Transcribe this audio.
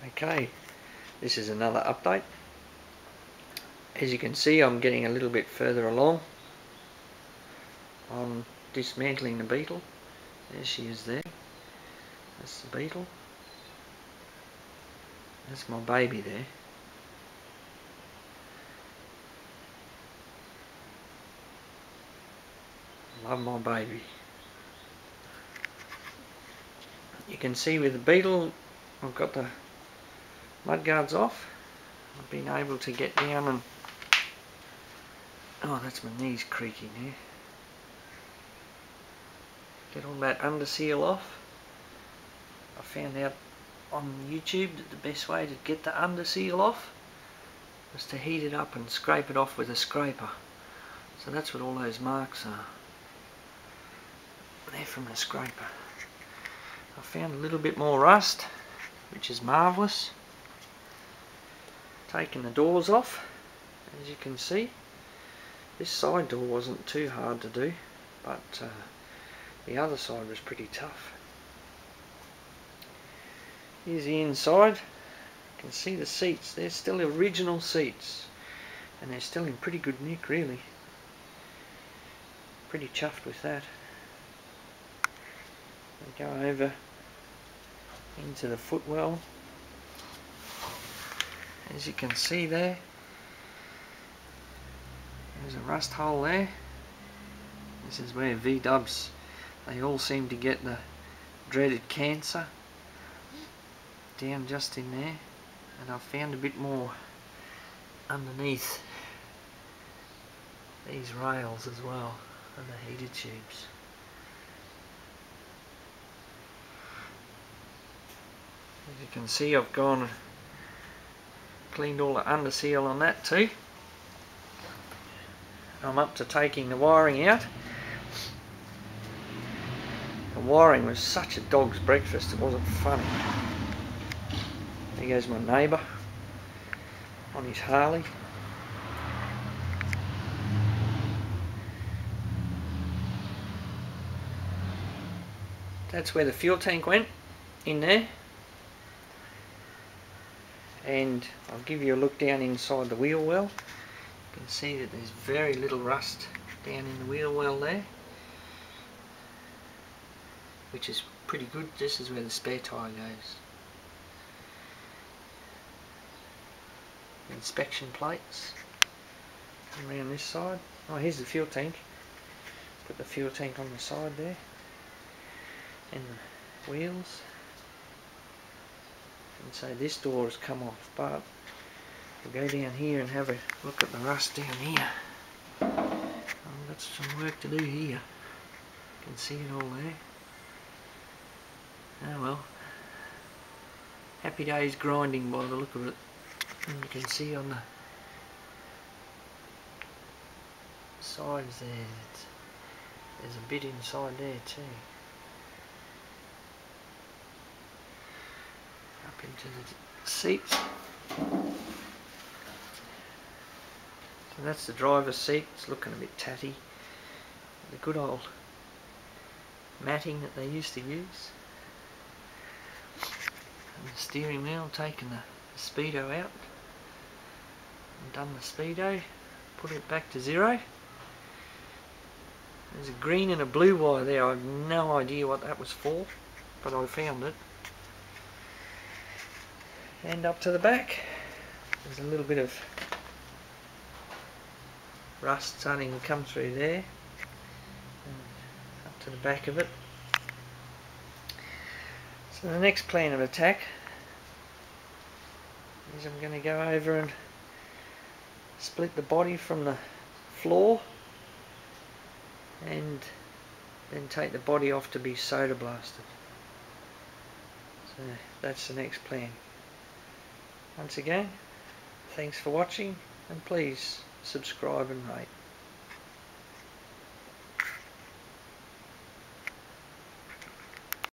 Okay, this is another update. As you can see, I'm getting a little bit further along on dismantling the beetle. There she is there. That's the beetle. That's my baby there. Love my baby. You can see with the beetle, I've got the mud guards off. I've been able to get down and... oh, that's my knees creaking here. Get all that under seal off. I found out on YouTube that the best way to get the under seal off was to heat it up and scrape it off with a scraper. So that's what all those marks are. They're from the scraper. I found a little bit more rust, which is marvellous. Taking the doors off, as you can see. This side door wasn't too hard to do, but the other side was pretty tough. Here's the inside. You can see the seats. They're still original seats, and they're still in pretty good nick, really. Pretty chuffed with that. We go over into the footwell. As you can see there, there's a rust hole there. This is where V-dubs, they all seem to get the dreaded cancer, down just in there. And I've found a bit more underneath these rails as well, and the heater tubes. As you can see, I've gone and cleaned all the under seal on that too. I'm up to taking the wiring out. The wiring was such a dog's breakfast, it wasn't funny. There goes my neighbour on his Harley. That's where the fuel tank went, in there. And I'll give you a look down inside the wheel well. You can see that there's very little rust down in the wheel well there, which is pretty good. This is where the spare tyre goes. Inspection plates. Come around this side. Oh, here's the fuel tank. Put the fuel tank on the side there. And the wheels. And so this door has come off, but we'll go down here and have a look at the rust down here. I've got some work to do here. You can see it all there. Oh well. Happy days grinding by the look of it. And you can see on the sides there, there's a bit inside there too. Up into the seats. So that's the driver's seat. It's looking a bit tatty. The good old matting that they used to use. And the steering wheel, taking the speedo out. And done the speedo. Put it back to 0. There's a green and a blue wire there. I have no idea what that was for, but I found it. And up to the back, there's a little bit of rust starting to come through there. And up to the back of it. So the next plan of attack is I'm going to go over and split the body from the floor, and then take the body off to be solder blasted. So that's the next plan. Once again, thanks for watching, and please subscribe and rate.